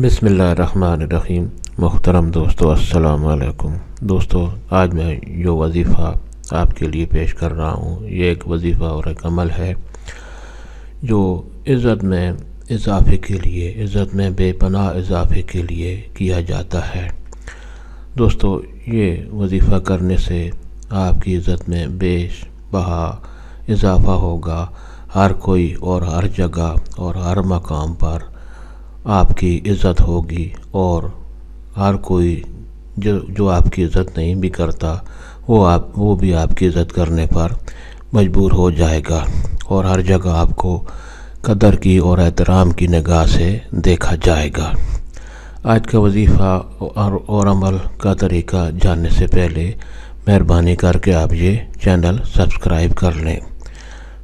بسم اللہ الرحمن الرحیم۔ محترم دوستو، السلام علیکم۔ دوستو، آج میں جو وظیفہ آپ کے لیے پیش کر رہا ہوں، یہ ایک وظیفہ اور ایک عمل ہے جو عزت میں اضافے کے لیے، عزت میں بے پناہ اضافے کے لیے کیا جاتا ہے۔ دوستو، یہ وظیفہ کرنے سے آپ کی عزت میں بیش بہا اضافہ ہوگا۔ ہر کوئی اور ہر جگہ اور ہر مقام پر آپ کی عزت ہوگی، اور ہر کوئی جو آپ کی عزت نہیں بھی کرتا وہ بھی آپ کی عزت کرنے پر مجبور ہو جائے گا، اور ہر جگہ آپ کو قدر کی اور احترام کی نگاہ سے دیکھا جائے گا۔ آج کا وظیفہ اور عمل کا طریقہ جاننے سے پہلے مہربانی کر کے آپ یہ چینل سبسکرائب کر لیں۔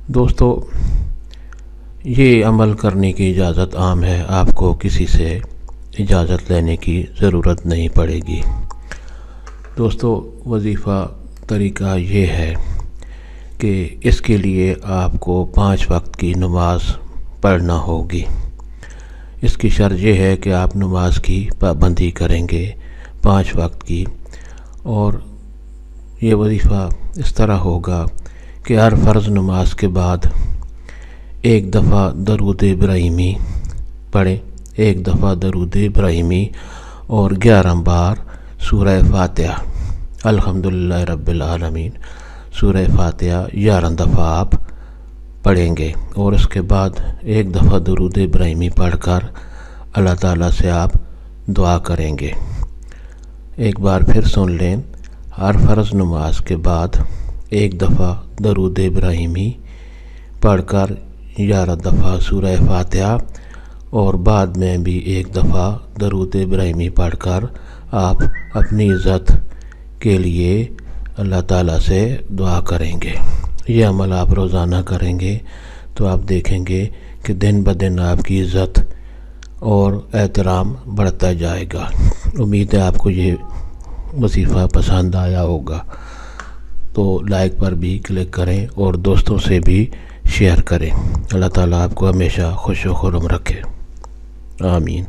دوستو، یہ عمل کرنے کی اجازت عام ہے، آپ کو کسی سے اجازت لینے کی ضرورت نہیں پڑے گی۔ دوستو، وظیفہ طریقہ یہ ہے کہ اس کے لیے آپ کو 5 وقت کی نماز پڑھنا ہوگی۔ اس کی شرط یہ ہے کہ آپ نماز کی پابندی کریں گے 5 وقت کی، اور یہ وظیفہ اس طرح ہوگا کہ ہر فرض نماز کے بعد ایک دفعہ درود ابراہیمی پڑھیں، ایک دفعہ درود ابراہیمی اور 11 بار سورہ فاتحہ، الحمدللہ رب العالمین، سورہ فاتحہ 11 دفعہ آپ پڑھیں گے، اور اس کے بعد ایک دفعہ درود ابراہیمی پڑھ کر اللہ تعالیٰ سے آپ دعا کریں گے۔ ایک بار پھر سن لیں، ہر فرض نماز کے بعد ایک دفعہ درود ابراہیمی پڑھ کر 11 دفعہ سورہ فاتحہ، اور بعد میں بھی ایک دفعہ درود ابراہیمی پڑھ کر آپ اپنی عزت کے لیے اللہ تعالیٰ سے دعا کریں گے۔ یہ عمل آپ روزانہ کریں گے تو آپ دیکھیں گے کہ دن بدن آپ کی عزت اور احترام بڑھتا جائے گا۔ امید ہے آپ کو یہ وظیفہ پسند آیا ہوگا، تو لائک پر بھی کلک کریں اور دوستوں سے بھی شیئر کریں۔ اللہ تعالیٰ آپ کو ہمیشہ خوش و خرم رکھے، آمین۔